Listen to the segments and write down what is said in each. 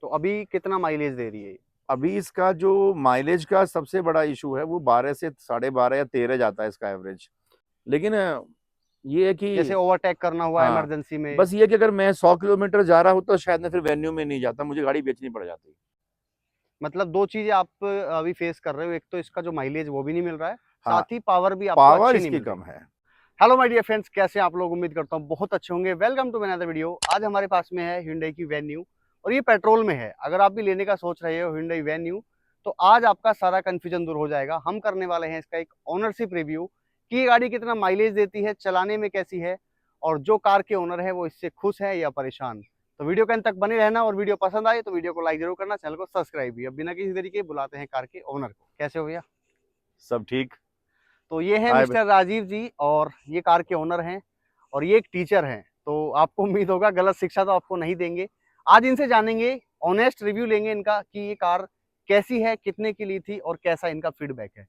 तो अभी कितना माइलेज दे रही है ये? अभी इसका जो माइलेज का सबसे बड़ा इशू है वो 12 से 12.5 या 13 जाता है इसका एवरेज। लेकिन ये है जैसे कि ओवरटेक करना हुआ हाँ, इमरजेंसी में। बस ये कि अगर मैं 100 किलोमीटर जा रहा हूँ तो शायद मैं फिर वेन्यू में नहीं जाता, मुझे गाड़ी बेचनी पड़ जाती। मतलब 2 चीज़ें आप अभी फेस कर रहे हो, एक तो इसका जो माइलेज वो भी नहीं मिल रहा है, हाँ, साथ ही पावर भी आपको पावर अच्छी नहीं इसकी मिल रही। कम है। हेलो माय डियर फ्रेंड्स, कैसे हैं आप लोग? उम्मीद करता हूँ बहुत अच्छे होंगे। Welcome to another video. आज हमारे पास में है Hyundai की वेन्यू और ये पेट्रोल में है। अगर आप भी लेने का सोच रहे हो Hyundai वेन्यू, तो आज आपका सारा कंफ्यूजन दूर हो जाएगा। हम करने वाले हैं इसका एक ओनरशिप रिव्यू कि ये गाड़ी कितना माइलेज देती है, चलाने में कैसी है और जो कार के ओनर है वो इससे खुश है या परेशान। तो वीडियो के अंत तक बने रहना और वीडियो पसंद आए तो वीडियो को लाइक जरूर करना, चैनल को सब्सक्राइब भी। अब बिना किसी तरीके बुलाते हैं कार के ओनर को। कैसे हो भैया? सब ठीक। तो ये है हाय मिस्टर राजीव जी और ये कार के ओनर हैं और ये एक टीचर हैं। तो आपको उम्मीद होगा गलत शिक्षा तो आपको नहीं देंगे। आज इनसे जानेंगे, ऑनेस्ट रिव्यू लेंगे इनका कि ये कार कैसी है, कितने की ली थी और कैसा इनका फीडबैक है।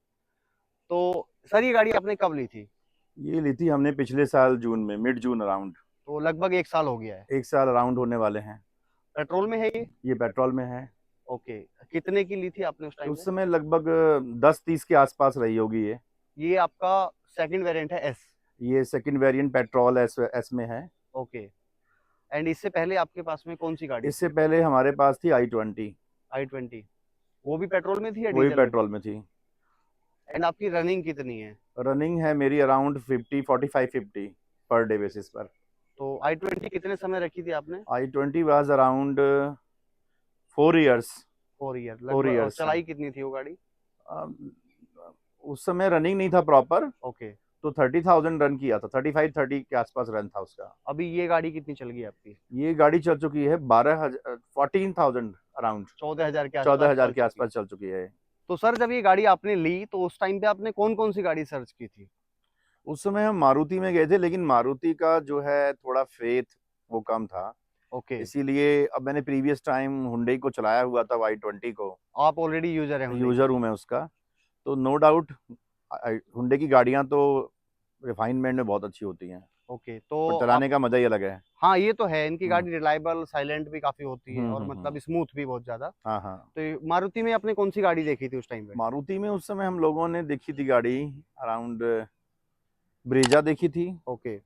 तो सर, ये गाड़ी आपने कब ली थी? ये ली थी हमने पिछले साल जून में, मिड जून अराउंड। तो लगभग 1 साल हो गया है। 1 साल अराउंड होने वाले हैं। पेट्रोल में है ये? ये पेट्रोल में है। ओके। कितने की ली थी आपने उस टाइम उस पे? समय लगभग 10-30 के आसपास रही होगी ये। ये आपका सेकंड वेरिएंट है, एस? ये second variant petrol S S में है। ओके। एंड इससे पहले आपके पास में कौन सी गाड़ी इससे थी? पहले हमारे पास थी i20। i20। वो भी पेट्रोल में थी या वो भी डीजल में थी? पेट्रोल में थी। एंड आपकी रनिंग कितनी है? रनिंग है मेरी अराउंड 50, 45, 50 पर डे बेसिस पर। तो i20 कितने समय रखी थी आपने? i20 was around 4 years. 4 year four लगभग। और ईयर्स चलाई कितनी थी वो गाड़ी? उस समय रनिंग नहीं था प्रॉपर, ओके। तो 30,000 रन किया था, 35-30 के आसपास रन था उसका। अभी ये गाड़ी कितनी चल गई आपकी? ये गाड़ी चल चुकी है 12,000, 14,000 अराउंड। 14,000 के चौदह आसपास हजार चल के चुकी है। आसपास चल चुकी है। तो सर, जब ये गाड़ी आपने ली तो उस टाइम पे आपने कौन कौन सी गाड़ी सर्च की थी? उस समय हम मारुति में गए थे, लेकिन मारुति का जो है थोड़ा फेथ वो कम था। ओके। इसीलिए अब मैंने प्रीवियस टाइम हुंडई को चलाया हुआ था, i20 को। आप ऑलरेडी यूजर है Hyundai यूजर के? हूँ मैं उसका। तो नो डाउट हुंडई की गाड़ियां तो रिफाइनमेंट में बहुत अच्छी होती हैं ओके। और तो आप, चलाने का मजा ही अलग है। हाँ ये तो है, इनकी हम्म गाड़ी रिलायबल, साइलेंट भी काफी होती है और हम्म। मतलब स्मूथ भी बहुत ज्यादा। हाँ हाँ। तो मारुति में आपने कौन सी गाड़ी देखी थी उस टाइम पे? मारुति में उस समय हम लोगों ने देखी थी गाड़ी अराउंड ब्रेजा देखी थी, ओके।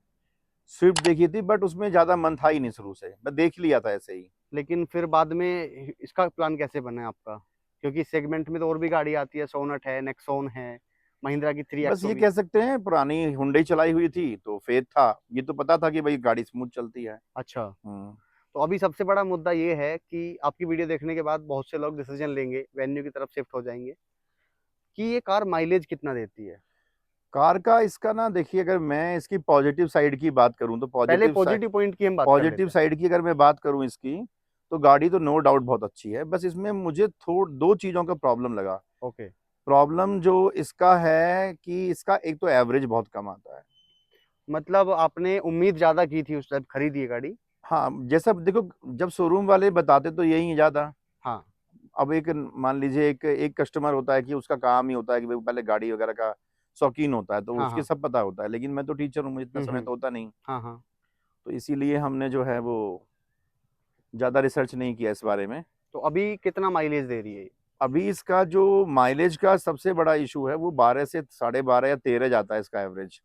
स्विफ्ट देखी थी, बट उसमें ज्यादा मन था ही नहीं शुरू से, मैं देख लिया था ऐसे ही। लेकिन फिर बाद में इसका प्लान कैसे बना है आपका? क्योंकि सेगमेंट में तो और भी गाड़ी आती है, सोनट है, नेक्सॉन है, महिंद्रा की थ्री बस एक्सो ये भी। कह सकते हैं पुरानी हुंडई चलाई हुई थी तो फेथ था, ये तो पता था कि भाई गाड़ी स्मूथ चलती है। अच्छा। हम्म। तो अभी सबसे बड़ा मुद्दा ये है कि आपकी वीडियो देखने के बाद बहुत से लोग डिसीजन लेंगे, वेन्यू की तरफ शिफ्ट हो जाएंगे, कि ये कार माइलेज कितना देती है। कार का इसका ना देखिए, अगर मैं इसकी पॉजिटिव साइड की बात करूं तो पहले पॉजिटिव पॉइंट की हम बात कर पॉजिटिव लेते हैं। साइड की अगर मैं बात करूं इसकी, तो गाड़ी तो नो डाउट बहुत अच्छी है। बस इसमें मुझे थोड़ दो चीजों का प्रॉब्लम लगा। ओके। प्रॉब्लम जो इसका है कि इसका एक तो एवरेज बहुत कम आता है। मतलब आपने उम्मीद ज्यादा की थी उस टाइम खरीदी है गाड़ी? हाँ, जैसा देखो, जब शोरूम वाले बताते तो यही है ज्यादा। हाँ। अब एक मान लीजिए एक एक कस्टमर होता है कि उसका काम ही होता है कि भाई पहले गाड़ी वगैरह का शौकीन होता है, तो हाँ। उसके हाँ। सब पता होता है, लेकिन मैं तो टीचर हूँ, मुझे इतना समय तो होता नहीं। हाँ। हाँ। तो इसीलिए हमने जो है वो ज़्यादा रिसर्च नहीं किया इस बारे में। तो अभी कितना माइलेज दे रही है ये? अभी इसका जो माइलेज का सबसे बड़ा इशू है वो 12 से 12.5 या 13 जाता है इसका एवरेज।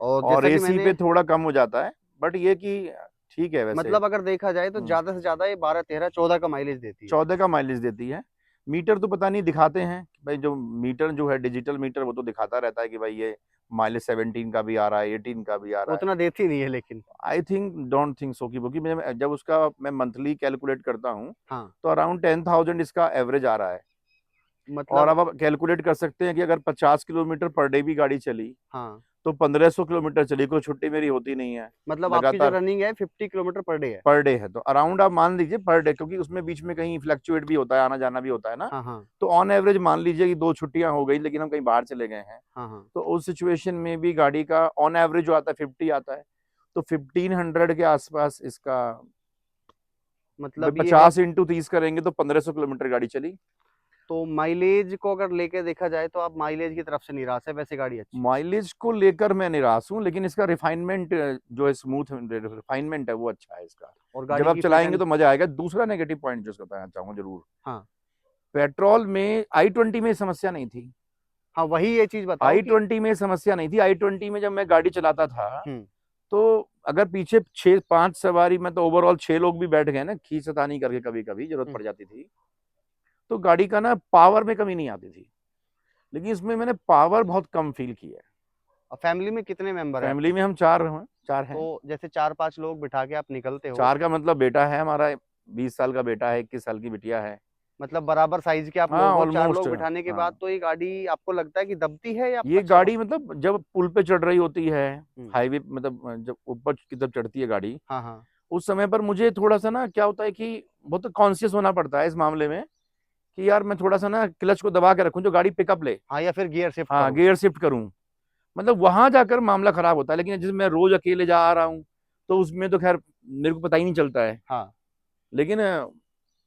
और और जैसा कि एसी मैंने, पे थोड़ा कम हो जाता है, बट ये कि ठीक है वैसे। मतलब अगर देखा जाए तो हम्म। ज्यादा से ज्यादा ये 12, 13, 14 का माइलेज देती है। 14 का माइलेज देती है। मीटर तो पता नहीं दिखाते हैं कि भाई, जो मीटर जो है डिजिटल मीटर वो तो दिखाता रहता है कि भाई ये माइलेज 17 का भी आ रहा है, 18 का भी आ रहा है। उतना देती नहीं है लेकिन। I think don't think so, क्योंकि मैं जब उसका मैं मंथली कैलकुलेट करता हूँ हाँ। तो अराउंड 10,000 इसका एवरेज आ रहा है। और मतलब। अब आप कैलकुलेट कर सकते हैं कि अगर 50 किलोमीटर पर डे भी गाड़ी चली हाँ। तो 1500 किलोमीटर चली, कोई छुट्टी मेरी होती नहीं है मतलब आपकी जो लगातार। रनिंग है 50 किलोमीटर पर डे है? पर डे है तो अराउंड आप मान लीजिए पर डे, क्योंकि उसमें बीच में कहीं फ्लक्चुएट भी होता है, आना जाना भी होता है ना। हाँ। हाँ। तो ऑन एवरेज मान लीजिए कि 2 छुट्टियां हो गई लेकिन हम कहीं बाहर चले गए हैं, हाँ। हाँ। तो उस सिचुएशन में भी गाड़ी का ऑन एवरेज जो आता है 50 आता है। तो 1500 के आसपास इसका, मतलब ये है। 50 इंटू 30 करेंगे तो 1500 किलोमीटर गाड़ी चली। तो माइलेज को अगर लेके देखा जाए तो आप माइलेज की तरफ से निराश है, वैसे गाड़ी अच्छी है। माइलेज को लेकर मैं निराश हूँ, लेकिन इसका रिफाइनमेंट जो है, स्मूथ रिफाइनमेंट है वो अच्छा है इसका। और जब गाड़ी आप की चलाएंगे तो मजा आएगा। दूसरा नेगेटिव पॉइंट जो इसका बताना चाहूंगा जरूर, हाँ पेट्रोल में i20 में समस्या नहीं थी। हाँ, वही ये चीज बताओ कि i20 में समस्या नहीं थी। i20 में जब मैं गाड़ी चलाता था, हम्म तो अगर पीछे 6-5 सवारी में, तो ओवरऑल 6 लोग भी बैठ गए ना खींचतानी करके, कभी कभी जरूरत हम्म। पड़ जाती थी, तो गाड़ी का ना पावर में कमी नहीं आती थी। लेकिन इसमें मैंने पावर बहुत कम फील किया है। और फैमिली में कितने मेंबर है फैमिली आपकी? में हम 4 हैं। तो जैसे 4-5 लोग बिठा के आप निकलते हो, 4 का मतलब बेटा है हमारा, 20 साल का बेटा है, 21 साल की बिटिया है। मतलब बराबर साइज के आप हाँ, लोग हो, 4 ऑलमोस्ट। लोग बिठाने के बाद हाँ, तो ये गाड़ी आपको लगता है कि दबती है या ये अच्छा? गाड़ी मतलब जब पुल पे चढ़ रही होती है, हम्म। हाईवे मतलब जब ऊपर की तरफ चढ़ती है गाड़ी, हाँ हाँ उस समय पर मुझे थोड़ा सा ना क्या होता है कि बहुत कॉन्शियस होना पड़ता है इस मामले में, कि यार मैं थोड़ा सा ना क्लच को दबा के रखूं जो गाड़ी पिकअप ले। हाँ, या फिर गियर शिफ्ट हाँ, करो। गियर शिफ्ट करूं, मतलब वहां जाकर मामला खराब होता है। लेकिन जिसमें मैं रोज अकेले जा रहा हूँ, तो उसमें तो खैर मेरे को पता ही नहीं चलता है। हाँ, लेकिन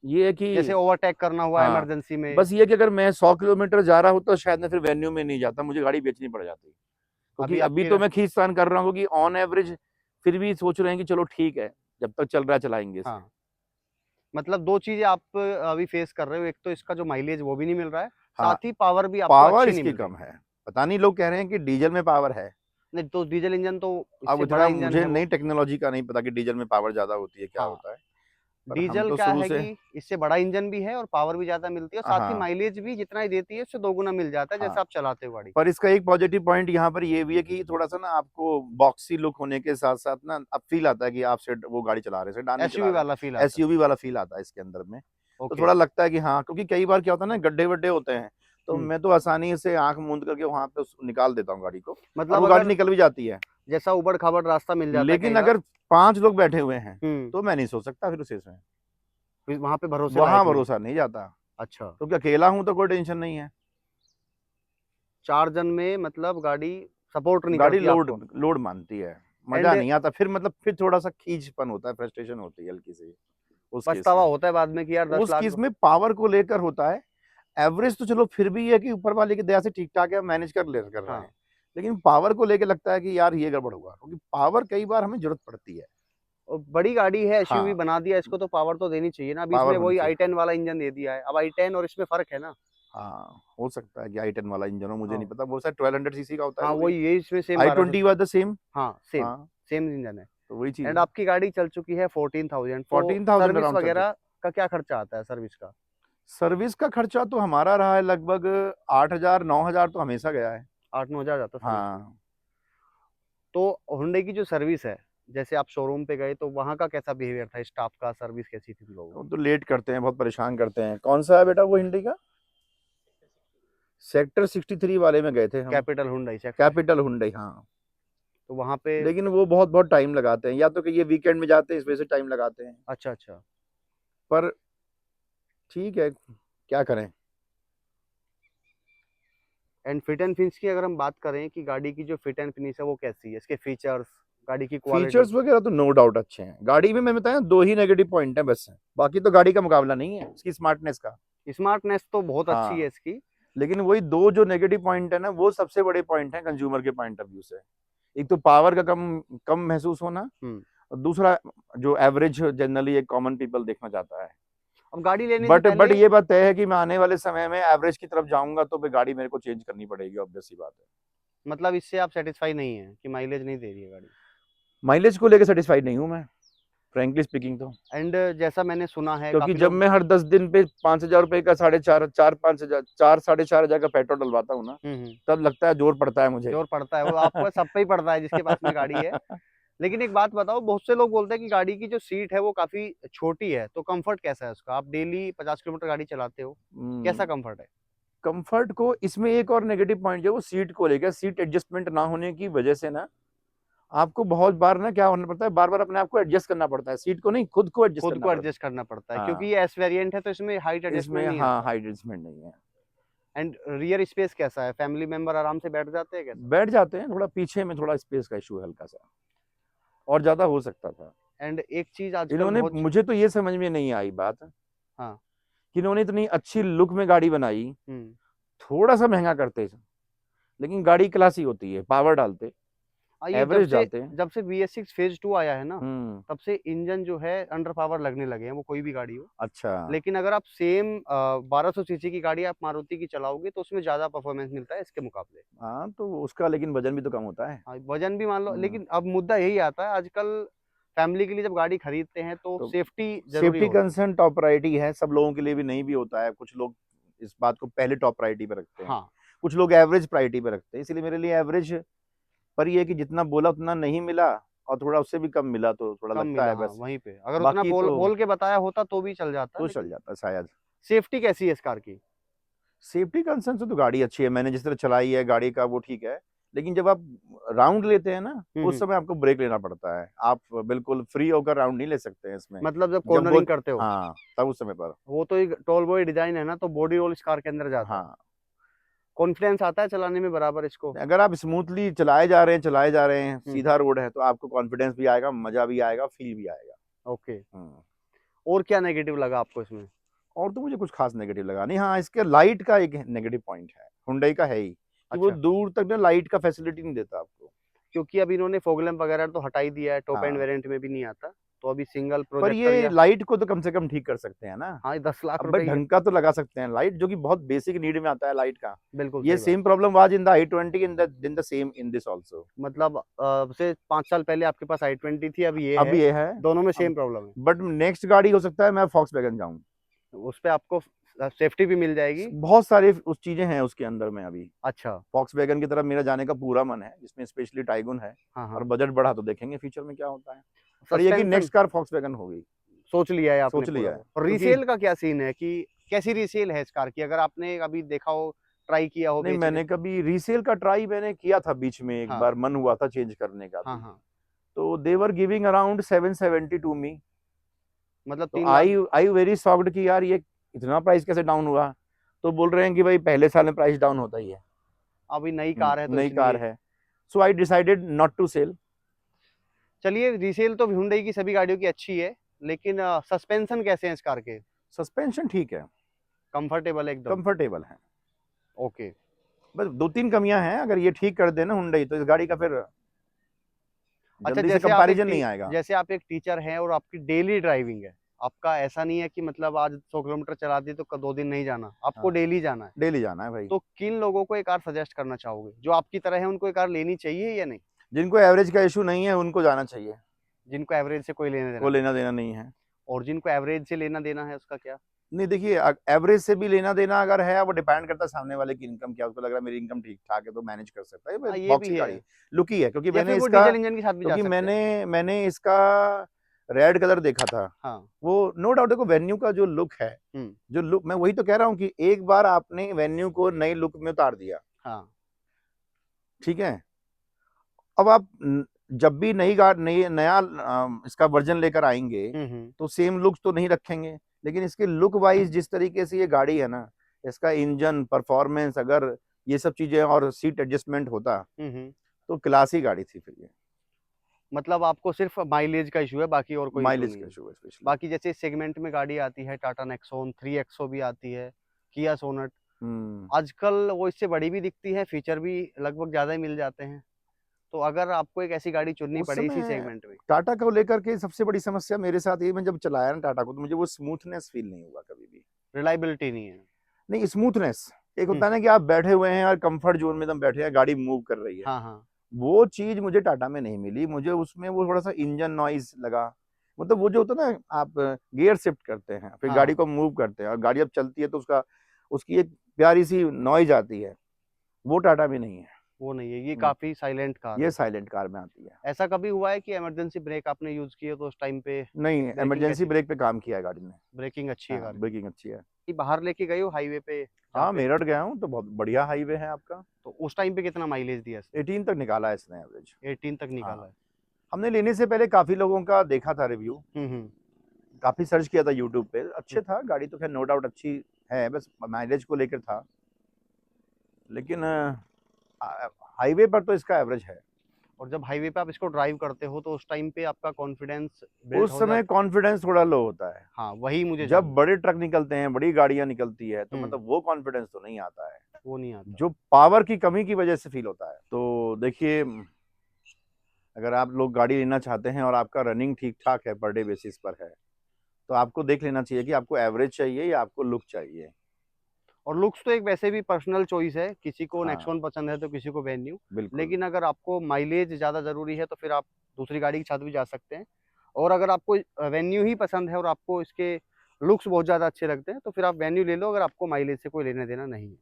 ये है जैसे कि ओवरटेक करना हुआ हाँ, इमरजेंसी में। बस ये कि अगर मैं 100 किलोमीटर जा रहा हूँ तो शायद मैं फिर वेन्यू में नहीं जाता, मुझे गाड़ी बेचनी पड़ जाती, क्योंकि अभी अभी आपके तो मैं खींचतान कर रहा हूँ कि ऑन एवरेज फिर भी सोच रहे हैं कि चलो ठीक है, जब तक चल रहा है चलाएंगे इसे। हाँ, मतलब 2 चीजें आप अभी फेस कर रहे हो, एक तो इसका जो माइलेज वो भी नहीं मिल रहा है, हाँ, साथ ही पावर भी आपको पावर अच्छी नहीं इसकी मिल रही। कम है। पता नहीं, लोग कह रहे हैं कि डीजल में पावर है। नहीं तो डीजल इंजन तो अब इससे बड़ा इतना इंजन मुझे है नई वो। टेक्नोलॉजी का नहीं पता कि डीजल में पावर ज्यादा होती है, क्या हाँ, होता है। पर हम डीजल तो क्या शुरू है से, कि इससे बड़ा इंजन भी है और पावर भी ज्यादा मिलती है, और साथ ही हाँ माइलेज भी जितना ही देती है उससे 2 गुना मिल जाता है जैसे हाँ, आप चलाते हो गाड़ी। पर इसका एक पॉजिटिव पॉइंट यहाँ पर ये भी है कि थोड़ा सा ना आपको बॉक्सी लुक होने के साथ साथ ना अब फील आता है कि आप सेड वो गाड़ी चला रहे हैं, सेडान नहीं चला एसयूवी रहे वाला फील हैं, आता है। एसयूवी वाला फील आता है इसके अंदर में। तो ओके। थोड़ा लगता है कि हाँ, क्योंकि कई बार क्या होता है ना, गड्ढे वड्ढे होते हैं, तो हम्म। मैं तो आसानी से आंख मूंद करके वहां पे निकाल देता हूँ गाड़ी को, और मतलब वो गाड़ी अगर निकल भी जाती है। जैसा उबड़ खाबड़ रास्ता मिल जाता है कई लेकिन बार। अगर 5 लोग बैठे हुए हैं, हम्म। तो मैं नहीं सोच सकता फिर उसे इसमें, वहां पे भरोसे वहां लायक नहीं। भरोसा नहीं जाता, अच्छा। क्योंकि अकेला हूं तो कोई टेंशन नहीं है। 4 जन में मतलब गाड़ी सपोर्ट नहीं गाड़ी करती लोड आपको। लोड मानती है, मजा एंड नहीं आता फिर, मतलब फिर थोड़ा सा खींचपन होता है, फ्रस्ट्रेशन होती है हल्की सी उस केस पछतावा में। होता है बाद में कि यार 10 उस लाख। केस में पावर को लेकर होता है। एवरेज तो चलो फिर भी है कि ऊपर वाले की दया से ठीक ठाक है, मैनेज कर रहे हाँ। हैं। लेकिन पावर को लेकर लगता है कि यार ये गड़बड़ हुआ, क्योंकि पावर कई बार हमें जरूरत पड़ती है। और बड़ी गाड़ी है, एसयूवी हाँ, बना दिया इसको तो पावर तो देनी चाहिए ना। अभी पावर इसमें होनी वही चाहिए। i10 वाला इंजन दे दिया है, अब i10 और इसमें फर्क है ना। हाँ, हो सकता है कि i10 वाला इंजन हो, मुझे नहीं हाँ पता, वो शायद 1200 सीसी का होता है हाँ, वो भी। वही ये इसमें same 1200। i20 was the same. हाँ सेम, हाँ, सेम इंजन है। तो वही चीज एंड है। आपकी गाड़ी चल चुकी है 14,000, तो 14,000 सर्विस अराउंड चल चुकी। वगैरह का क्या खर्चा आता है सर्विस का? सर्विस का खर्चा तो हमारा रहा है लगभग 8,000-9,000 तो हमेशा गया है। 8-9 हज़ार जाता सर्विस में। हाँ, तो हुंडई की जो सर्विस है, जैसे आप शोरूम पे गए तो वहाँ का कैसा बिहेवियर था, स्टाफ का, सर्विस कैसी थी लोगों वो की? तो लेट करते हैं, बहुत परेशान करते हैं। कौन सा है बेटा वो हिंडी का? सेक्टर 63 वाले में गए थे हम। Capital Hyundai sector. Capital Hyundai, हाँ। तो वहाँ पे। लेकिन वो बहुत बहुत टाइम लगाते हैं, या तो कि ये वीकेंड में जाते हैं इस वजह से टाइम लगाते हैं। अच्छा अच्छा। पर ठीक है, क्या करें। एंड फिट एंड फिनिश की अगर हम बात करें कि गाड़ी की जो फिट एंड फिनिश है वो कैसी है, इसके फीचर्स, गाड़ी की क्वालिटी। फीचर्स वगैरह तो नो डाउट अच्छे हैं। गाड़ी में मैं बताया 2 ही नेगेटिव पॉइंट है बस, बाकी तो गाड़ी का मुकाबला नहीं है इसकी स्मार्टनेस का। स्मार्टनेस तो बहुत अच्छी है हाँ, इसकी। लेकिन वही 2 जो नेगेटिव पॉइंट है ना, वो सबसे बड़े पॉइंट है कंज्यूमर के पॉइंट ऑफ व्यू से। एक तो पावर का कम कम महसूस होना, हम्म। और दूसरा जो एवरेज जनरली एक कॉमन पीपल देखना चाहता है। अब गाड़ी लेने से बट पहले। ये बात तय है कि मैं आने वाले समय में एवरेज की तरफ जाऊंगा, तो फिर गाड़ी मेरे को चेंज करनी पड़ेगी, ऑब्वियस सी बात है। मतलब इससे आप सेटिस्फाई नहीं है कि माइलेज नहीं दे रही है गाड़ी? माइलेज को लेकर सेटिस्फाइड नहीं हूं मैं, फ्रेंकली स्पीकिंग तो। एंड जैसा मैंने सुना है क्योंकि काफी जब लोग। मैं हर 10 दिन पे 5,000 रुपए का 4,500 4,500 का पेट्रोल डलवाता हूँ ना, तब लगता है जोर पड़ता है मुझे। जोर पड़ता है, वो आपको सब पे ही पड़ता है जिसके पास में गाड़ी है। लेकिन एक बात बताओ, बहुत से लोग बोलते हैं कि गाड़ी की जो सीट है वो काफी छोटी है, तो कंफर्ट कैसा है उसका? आप डेली 50 किलोमीटर गाड़ी चलाते हो, कैसा कंफर्ट है? कंफर्ट को इसमें एक और नेगेटिव पॉइंट जो वो सीट को लेकर, सीट एडजस्टमेंट ना होने की वजह से ना, आपको बहुत बार ना क्या होना पड़ता है, बार बार अपने आप को एडजस्ट करना पड़ता है, सीट को नहीं, खुद को एडजस्ट खुद करना को पड़ता एडजस्ट करना पड़ता है है। क्योंकि हाँ, ये एस वेरिएंट है तो इसमें हाइट इसमें एडजस्टमेंट नहीं हाँ, आता। हाई एडजस्टमेंट नहीं है। एंड रियर स्पेस कैसा है? फैमिली मेंबर आराम से बैठ जाते हैं कैसा? बैठ जाते हैं, थोड़ा पीछे में थोड़ा स्पेस का इशू है हल्का सा, और ज्यादा हो सकता था। एंड एक चीज आजकल इन्होंने, बहुत। मुझे तो ये समझ में नहीं आई बात हाँ कि इन्होंने इतनी अच्छी लुक में गाड़ी बनाई, हम्म। थोड़ा सा महंगा करते हैं, लेकिन गाड़ी क्लासी होती है, पावर डालते, ये एवरेज डालते हैं। जब से BS6 फेज 2 आया है ना, हम्म। तब से इंजन जो है अंडर पावर लगने लगे हैं, वो कोई भी गाड़ी हो। अच्छा। लेकिन अगर आप सेम 1200 सीसी की गाड़ी आप मारुति की चलाओगे तो उसमें ज्यादा परफॉर्मेंस मिलता है इसके मुकाबले। हाँ तो उसका लेकिन वजन भी तो कम होता है। हाँ, वजन भी मान लो, हम्म। लेकिन अब मुद्दा यही आता है आजकल, फैमिली के लिए जब गाड़ी खरीदते हैं तो तो सेफ्टी जरूरी सेफ्टी होती है। कंसर्न टॉप प्रायोरिटी है, सब लोगों के लिए भी नहीं भी होता है, कुछ लोग इस बात को पहले टॉप प्रायोरिटी पे रखते हैं, हाँ, कुछ लोग एवरेज प्रायोरिटी पे रखते हैं, इसलिए मेरे लिए एवरेज, पर ये है कि जितना बोला उतना नहीं मिला, और थोड़ा उससे भी कम मिला तो थोड़ा कम लगता मिला, है हाँ बस। वहीं पे अगर उतना बाकी बोल तो बोल के बताया होता तो भी चल जाता, चल लेकिन जाता शायद। सेफ्टी कैसी है इस कार की? सेफ्टी कंसर्न से तो गाड़ी अच्छी है, मैंने जिस तरह चलाई है गाड़ी का वो ठीक है, लेकिन जब आप राउंड लेते हैं ना, उस हम्म। समय आपको ब्रेक लेना पड़ता है, आप बिल्कुल फ्री होकर राउंड नहीं ले सकते हैं इसमें। मतलब जब जब वो, कॉर्नरिंग करते हो, हाँ तब उस समय पर। वो तो एक टोल बॉय डिजाइन है ना, तो बॉडी रोल इस कार के अंदर जाता है। हाँ, कॉन्फिडेंस आता है चलाने में बराबर इसको? अगर आप स्मूथली चलाए जा रहे हैं, सीधा रोड है, तो आपको कॉन्फिडेंस भी आएगा, मजा भी आएगा, फील भी आएगा। ओके। हम्म। और क्या नेगेटिव लगा आपको इसमें? और तो मुझे कुछ खास नेगेटिव लगा नहीं, हाँ इसके लाइट का एक नेगेटिव पॉइंट है, हुंडई का है ही, कि वो अच्छा, दूर तक ना लाइट का फैसिलिटी नहीं देता आपको। क्योंकि अब इन्होंने फॉग लैंप वगैरह तो हटा ही दिया है, टॉप एंड हाँ, वेरिएंट में भी नहीं आता, तो अभी सिंगल पर प्रोजेक्टर ये या, लाइट को तो कम से कम ठीक कर सकते हैं ना। हाँ, ये 10 लाख अब भाई रुपए ही है। ढंग का तो लगा सकते हैं लाइट, जो कि बहुत बेसिक नीड में आता है लाइट का। बिल्कुल ये सही बात। Same problem was in the i20, in the same in this also. मतलब से 5 साल पहले आपके पास i20 थी, अब ये अब है, ये है। दोनों में अब सेम प्रॉब्लम है। बट नेक्स्ट गाड़ी हो सकता है मैं फॉक्स वैगन जाऊं। उस पे आपको सेफ्टी भी मिल जाएगी। बहुत सारे उस चीजें हैं उसके अंदर में अभी। अच्छा। फॉक्स वैगन की तरफ मेरा जाने का पूरा मन है, जिसमें स्पेशली टाइगुन है, हाँ और हाँ। बजट बढ़ा तो देखेंगे फ्यूचर में क्या होता है। पर ये कि suspension next car Volkswagen होगी। सोच लिया है आपने सोच पूरा लिया है, वो? और क्योंकि रीसेल का क्या सीन है कि कैसी रीसेल है इस कार की, अगर आपने अभी देखा हो, ट्राई किया हो नहीं, बेचने? मैंने कभी रीसेल का ट्राई मैंने किया था बीच में, एक हाँ बार मन हुआ था चेंज करने का हाँ भी। हाँ। तो they were giving around 770 to me. मतलब तो 3 lakh. I I very shocked कि यार ये इतना प्राइस कैसे डाउन हुआ। तो बोल रहे हैं कि भाई पहले साल में प्राइस डाउन होता ही है। अभी नई कार है तो नई कार इसलिए। है। So I decided not to sell. चलिए, रीसेल तो Hyundai की सभी गाड़ियों की अच्छी है, लेकिन सस्पेंशन कैसे हैं इस कार के? सस्पेंशन ठीक है, कंफर्टेबल एकदम? कंफर्टेबल है। ओके। बस दो तीन कमियां हैं, अगर ये ठीक कर देना हुंडई तो इस गाड़ी का फिर अच्छा, जल्दी से कंपैरिजन नहीं आएगा। जैसे आप एक टीचर हैं और आपकी डेली ड्राइविंग है, आपका ऐसा नहीं है कि मतलब आज 100 किलोमीटर चला दी तो 2 दिन नहीं जाना, आपको हाँ, डेली जाना है, डेली जाना है भाई। तो किन लोगों को एक कार सजेस्ट करना चाहोगे जो आपकी तरह है, उनको एक कार लेनी चाहिए या नहीं? जिनको एवरेज का इशू नहीं है उनको जाना चाहिए, जिनको एवरेज से कोई लेना वो देना नहीं, लेना देना नहीं है। और जिनको एवरेज से लेना देना है उसका क्या? नहीं देखिए, एवरेज से भी लेना देना अगर है, वो डिपेंड करता है सामने वाले की इनकम क्या, उसको लग रहा है मेरी इनकम ठीक ठाक है तो मैनेज कर सकता है, ये हाँ, ये बॉक्स भी की है। गाड़ी है, लुकी है, क्योंकि या मैंने फिर वो इसका डीजल इंजन के साथ भी जा क्योंकि सकते हैं। मैंने इसका रेड कलर देखा था। हाँ। वो नो डाउट, देखो वेन्यू का जो लुक है, हम्म। जो लुक, मैं वही तो कह रहा हूँ कि एक बार आपने वेन्यू को नई लुक में उतार दिया, हाँ। ठीक है, अब आप जब भी नई गाड़ नई नया इसका वर्जन लेकर आएंगे, हम्म। तो सेम लुक तो नहीं रखेंगे, लेकिन इसके लुक वाइज जिस तरीके से ये गाड़ी है ना, इसका इंजन परफॉर्मेंस, अगर ये सब चीजें और सीट एडजस्टमेंट होता, हम्म। तो क्लासी गाड़ी थी फिर ये। मतलब आपको सिर्फ माइलेज का इशू है, बाकी और कोई इशू माइलेज नहीं का है? इशू है स्पेशली। बाकी जैसे सेगमेंट में गाड़ी आती है, टाटा नेक्सॉन 3XO भी आती है, किया सोनेट, हम्म। आजकल वो इससे बड़ी भी दिखती है, फीचर भी लगभग ज्यादा ही मिल जाते हैं, तो अगर आपको एक ऐसी गाड़ी चुननी उस पड़े इसी समय सेगमेंट में? टाटा को लेकर के सबसे बड़ी समस्या मेरे साथ ये, मैं जब चलाया ना टाटा को, तो मुझे वो स्मूथनेस फील नहीं हुआ कभी भी। रिलायबिलिटी नहीं है। नहीं, स्मूथनेस, एक हम्म। होता है ना कि आप बैठे हुए हैं और कंफर्ट जोन में एकदम बैठे हैं, गाड़ी मूव कर रही है, हाँ हाँ। वो चीज मुझे टाटा में नहीं मिली। मुझे उसमें वो थोड़ा सा इंजन नॉइज लगा, मतलब वो जो होता है ना, आप गियर शिफ्ट करते हैं फिर गाड़ी हाँ, को मूव करते हैं, और गाड़ी अब चलती है तो उसकी एक प्यारी सी नॉइज आती है, वो टाटा में नहीं है। वो नहीं है, ये हम्म, काफी साइलेंट कार ये है। साइलेंट कार में आती है। ऐसा कभी हुआ है कि इमरजेंसी ब्रेक आपने यूज किए तो उस टाइम पे नहीं, ब्रेकिंग इमरजेंसी कैसी थी? ब्रेक पे काम किया है गाड़ी ने। ब्रेकिंग अच्छी है हाँ, कार की? ब्रेकिंग अच्छी है। कि बाहर लेके गए हो हाईवे पे जहाँ हाँ, पे, मेरठ गया हूँ तो बहुत बढ़िया हाईवे है आपका। तो उस टाइम पे कितना माइलेज दिया इसने? 18 तक निकाला है इसने एवरेज। 18 तक निकाला हाँ, है? हमने लेने से पहले काफी लोगों का देखा था रिव्यू, हम्म। काफी सर्च किया था यूट्यूब पे, अच्छे हम्म। था गाड़ी तो, खैर नो डाउट अच्छी है, बस माइलेज को लेकर था, लेकिन हाईवे पर तो इसका एवरेज है। और जब हाईवे पे आप इसको ड्राइव करते हो तो उस टाइम पे आपका कॉन्फिडेंस बिल्ड उस हो समय जाता कॉन्फिडेंस थोड़ा लो होता है। हाँ, वही मुझे जब जानना बड़े ट्रक निकलते हैं, बड़ी गाड़ियां निकलती है, तो है। मतलब वो कॉन्फिडेंस तो नहीं आता है, वो नहीं आता। जो पावर की कमी की वजह से फील होता है। तो देखिए, अगर आप लोग गाड़ी लेना चाहते हैं और आपका रनिंग ठीक ठाक है, पर डे बेसिस पर है, तो आपको देख लेना चाहिए कि आपको एवरेज चाहिए या आपको लुक चाहिए। और लुक्स तो एक वैसे भी पर्सनल चॉइस है, किसी को हाँ, नेक्सॉन पसंद है तो किसी को वेन्यू। बिल्कुल। लेकिन अगर आपको माइलेज ज़्यादा ज़रूरी है तो फिर आप दूसरी गाड़ी के साथ भी जा सकते हैं। और अगर आपको वेन्यू ही पसंद है और आपको इसके लुक्स बहुत ज़्यादा अच्छे लगते हैं तो फिर आप वेन्यू ले लो, अगर आपको माइलेज से कोई लेना देना नहीं है।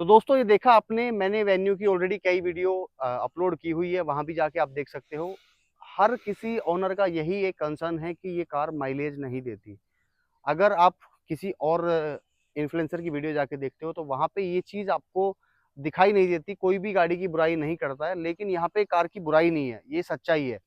तो दोस्तों, ये देखा आपने, मैंने वेन्यू की ऑलरेडी कई वीडियो अपलोड की हुई है, वहाँ भी जाके आप देख सकते हो। हर किसी ओनर का यही एक कंसर्न है कि ये कार माइलेज नहीं देती। अगर आप किसी और इन्फ्लुएंसर की वीडियो जाके देखते हो तो वहाँ पे ये चीज़ आपको दिखाई नहीं देती। कोई भी गाड़ी की बुराई नहीं करता है, लेकिन यहाँ पे कार की बुराई नहीं है, ये सच्चाई है।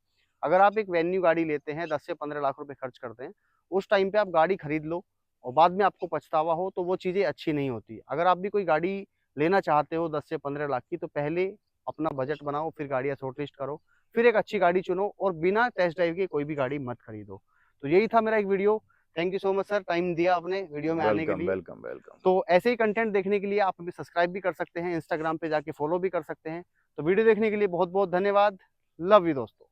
अगर आप एक वेन्यू गाड़ी लेते हैं, 10 से 15 लाख रुपए खर्च करते हैं, उस टाइम पे आप गाड़ी खरीद लो और बाद में आपको पछतावा हो तो वो चीज़ें अच्छी नहीं होती। अगर आप भी कोई गाड़ी लेना चाहते हो 10 से 15 लाख की, तो पहले अपना बजट बनाओ, फिर गाड़ियाँ शॉर्टलिस्ट करो, फिर एक अच्छी गाड़ी चुनो और बिना टेस्ट ड्राइव के कोई भी गाड़ी मत खरीदो। तो यही था मेरा एक video. Thank you so much sir, time दिया आपने वीडियो में आने के वेलकम, लिए। Welcome, welcome. तो ऐसे ही कंटेंट देखने के लिए आप हमें सब्सक्राइब भी कर सकते हैं, इंस्टाग्राम पे जाके फॉलो भी कर सकते हैं। तो वीडियो देखने के लिए बहुत बहुत धन्यवाद। लव यू दोस्तों।